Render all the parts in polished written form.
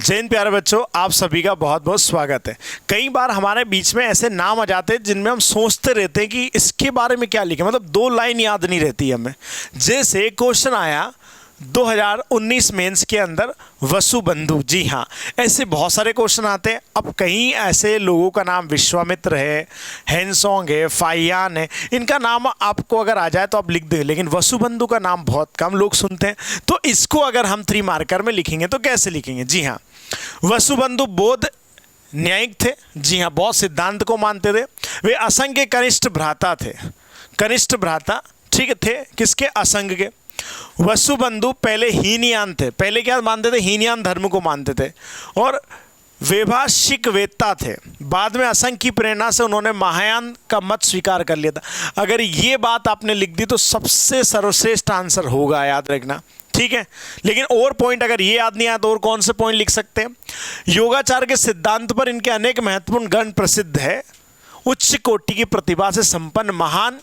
जय हिंद प्यारे बच्चों, आप सभी का बहुत बहुत स्वागत है। कई बार हमारे बीच में ऐसे नाम आ जाते हैं जिनमें हम सोचते रहते हैं कि इसके बारे में क्या लिखें, मतलब दो लाइन याद नहीं रहती हमें। जैसे क्वेश्चन आया 2019 मेंस के अंदर वसुबंधु। जी हाँ, ऐसे बहुत सारे क्वेश्चन आते हैं। अब कहीं ऐसे लोगों का नाम विश्वामित्र है, हैंसोंग है, फाइयान है, इनका नाम आपको अगर आ जाए तो आप लिख दें, लेकिन वसुबंधु का नाम बहुत कम लोग सुनते हैं। तो इसको अगर हम 3 मार्कर में लिखेंगे तो कैसे लिखेंगे? जी हाँ, वसुबंधु बौद्ध न्यायिक थे। जी हाँ, बहुत सिद्धांत को मानते थे। वे असंग के कनिष्ठ भ्राता थे। कनिष्ठ भ्राता ठीक थे किसके? असंग के। वसुबंधु पहले हीनयान थे। पहले क्या मानते थे? हीनयान धर्म को मानते थे और वैभाषिक वेत्ता थे। बाद में असंग की प्रेरणा से उन्होंने महायान का मत स्वीकार कर लिया था। अगर ये बात आपने लिख दी तो सबसे सर्वश्रेष्ठ आंसर होगा, याद रखना, ठीक है। लेकिन और पॉइंट अगर ये याद नहीं आया तो और कौन से पॉइंट लिख सकते हैं? योगाचार के सिद्धांत पर इनके अनेक महत्वपूर्ण ग्रंथ प्रसिद्ध है। उच्च कोटि की प्रतिभा से संपन्न महान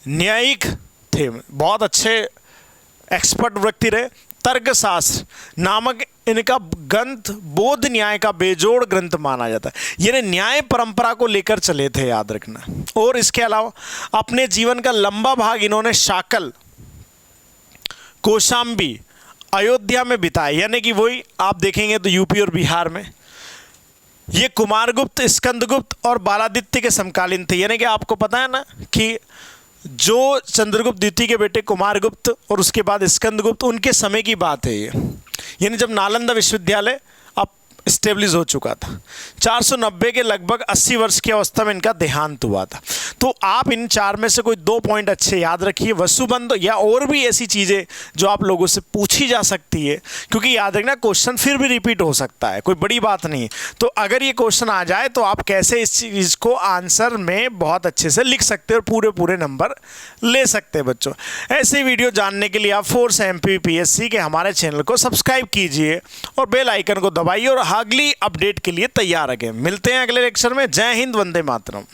न्यायिक थे, बहुत अच्छे एक्सपर्ट व्यक्ति रहे। तर्कशास्त्र नामक इनका ग्रंथ बौद्ध न्याय का बेजोड़ ग्रंथ माना जाता है। यानी न्याय परंपरा को लेकर चले थे, याद रखना। और इसके अलावा अपने जीवन का लंबा भाग इन्होंने शाकल, कौशाम्बी, अयोध्या में बिताया। यानी कि वही आप देखेंगे तो यूपी और बिहार में। ये कुमारगुप्त, स्कंदगुप्त और बालादित्य के समकालीन थे। यानी कि आपको पता है ना कि जो चंद्रगुप्त द्वितीय के बेटे कुमारगुप्त और उसके बाद स्कंदगुप्त, उनके समय की बात है ये। यानी जब नालंदा विश्वविद्यालय अब स्टेब्लिश हो चुका था। 490 के लगभग 80 वर्ष की अवस्था में इनका देहांत हुआ था। तो आप इन 4 में से कोई 2 पॉइंट अच्छे याद रखिए, वसुबंधु या और भी ऐसी चीज़ें जो आप लोगों से पूछी जा सकती है, क्योंकि याद रखना क्वेश्चन फिर भी रिपीट हो सकता है, कोई बड़ी बात नहीं है। तो अगर ये क्वेश्चन आ जाए तो आप कैसे इस चीज़ को आंसर में बहुत अच्छे से लिख सकते हैं और पूरे नंबर ले सकते हैं बच्चों। ऐसे वीडियो जानने के लिए आप फोर्स MPPSC के हमारे चैनल को सब्सक्राइब कीजिए और बेल आइकन को दबाइए और अगली अपडेट के लिए तैयार रखें। मिलते हैं अगले लेक्चर में। जय हिंद, वंदे मातरम।